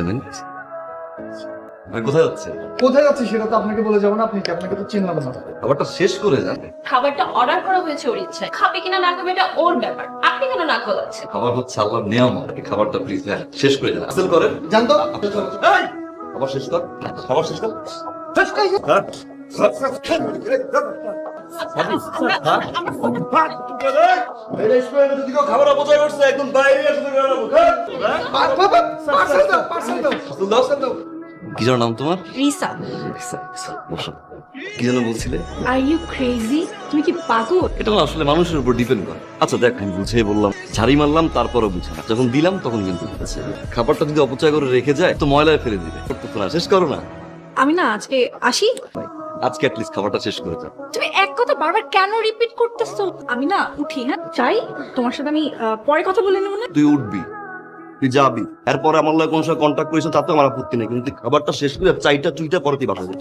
Minute. আমি কোথায় যাচ্ছে? কোথায় যাচ্ছি সেটা তো আপনাকে বলে যাবো না, আপনাকে তো চিনলাম না। খাবারটা শেষ করে যান। খাবারটা অর্ডার করা হয়েছে ওর ইচ্ছায়, খাবে কিনা না খাবে এটা ওর ব্যাপার, আপনি কেন না খোলাচ্ছেন? খাবার হচ্ছে আল্লাহর নিয়ামত, এই খাবারটা প্লিজ শেষ করে যান। আসল করেন। জানতো এই! খাবার শেষ কর, খাবার শেষ কর। খাবার অপচয় করছে, একদম বাইরে কি যেন নাম তোমার? রিসা, বসো। কি যেন বলছিলে? Are you crazy? তুমি কি পাগল? এটা না আসলে মানুষের উপর ডিপেন্ড করে। আচ্ছা দেখ, আমি বুঝিয়ে বললাম, ঝাড়ি মারলাম, তারপরও বুঝে না। যখন দিলাম তখন কিন্তু বুঝেছে। খাবারটা যদি অপচয় করে রেখে যায় তো ময়লায় ফেলে দিবে। করতে না, শেষ করো না। আমি না আজকে আসি। আজকে অ্যাটলিস্ট খাবারটা শেষ করে যাও। তুমি এক কথা বারবার কেন রিপিট করতেছো? আমি না উঠি, হ্যাঁ চাই তোমার সাথে আমি পরে কথা বলে নেবো না? তুই উঠবি, তুই যাবি, এরপরে আমার লাগে কোন সময় কন্ট্যাক্ট করিস তাতে আমার আপত্তি নেই, কিন্তু তুই খাবারটা শেষ করে চাইটা চুইটা পরে তুই বাসা যাবি।